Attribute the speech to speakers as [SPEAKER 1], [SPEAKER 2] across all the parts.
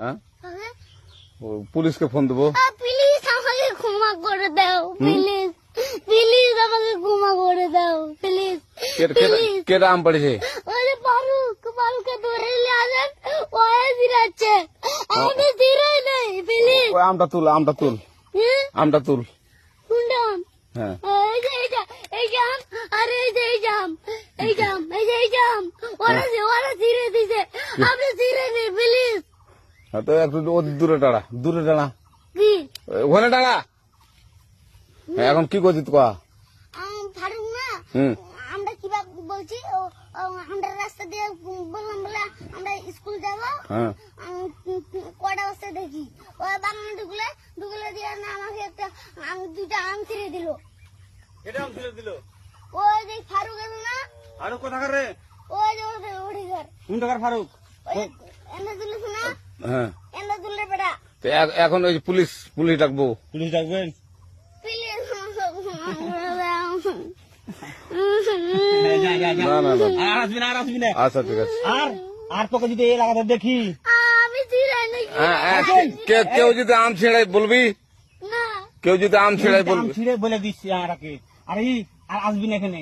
[SPEAKER 1] হ্যাঁ পুলিশকে ফোন দেবো।
[SPEAKER 2] প্লিজ আমাকে ক্ষমা করে দাও, প্লিজ প্লিজ আমাকে ক্ষমা করে দাও, প্লিজ।
[SPEAKER 1] কেটা আম পড়েছে?
[SPEAKER 2] ওই ফারুককে ধরে নিয়ে আসেন, ওয়ে দিরাচ্ছে, আমাকে দিরাই নেই, প্লিজ।
[SPEAKER 1] ওই আমটা তুল আমটা তুল
[SPEAKER 2] কোনটা আম?
[SPEAKER 1] হ্যাঁ
[SPEAKER 2] এই জাম, আরে এই জাম, ওরা ছিঁড়ে দিছে, আপনি ছিঁড়ে নেই, প্লিজ।
[SPEAKER 1] তো একটু দূরে দাঁড়া
[SPEAKER 2] কি
[SPEAKER 1] ওখানে দাঁড়া। এখন কি করছিস কয়া?
[SPEAKER 2] ফারুক না,
[SPEAKER 1] হুম
[SPEAKER 2] আমরা কিভাবে বলছি, আমরা রাস্তা দিয়ে বললাম বলে আমরা স্কুল যাবো,
[SPEAKER 1] হ্যাঁ
[SPEAKER 2] কটা বস্তা দেখি ওই বাগানে ঢুকলে দিয়ে না আমাকে একটা দুইটা আম ছিঁড়ে দিল।
[SPEAKER 3] এটা আম ছিঁড়ে দিল?
[SPEAKER 2] ওই যে ফারুক আছে না,
[SPEAKER 3] ফারুক কোথাকার রে?
[SPEAKER 2] ওই যে ওঠে ঘর,
[SPEAKER 3] কোন টাকার ফারুক?
[SPEAKER 2] এনে তুলিস না,
[SPEAKER 1] হ্যাঁ
[SPEAKER 2] এনে তুললে বেটা,
[SPEAKER 1] তো এখন ওই পুলিশ ডাকবো।
[SPEAKER 3] পুলিশ ডাকবেন?
[SPEAKER 2] প্লিজ।
[SPEAKER 3] আর আসবি না।
[SPEAKER 1] আচ্ছা ঠিক আছে।
[SPEAKER 3] আর তোকে যদি এই লাগাতে দেখি,
[SPEAKER 2] আমি ছিঁড়াই নাকি?
[SPEAKER 1] কেউ যদি আম ছেড়াই বলবি,
[SPEAKER 2] না
[SPEAKER 1] কেউ যদি আম ছেড়াই
[SPEAKER 3] আম
[SPEAKER 1] বলবি।
[SPEAKER 3] ছিঁড়ে বলে দিচ্ছি আরাকে। আর আসবি না এখানে,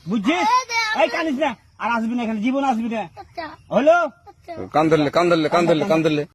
[SPEAKER 3] বুঝছিস? এই কানিস না, আর আসবি না এখানে, জীবন আসবি না,
[SPEAKER 2] আচ্ছা
[SPEAKER 3] হলো?
[SPEAKER 2] আচ্ছা।
[SPEAKER 1] কান ধরলে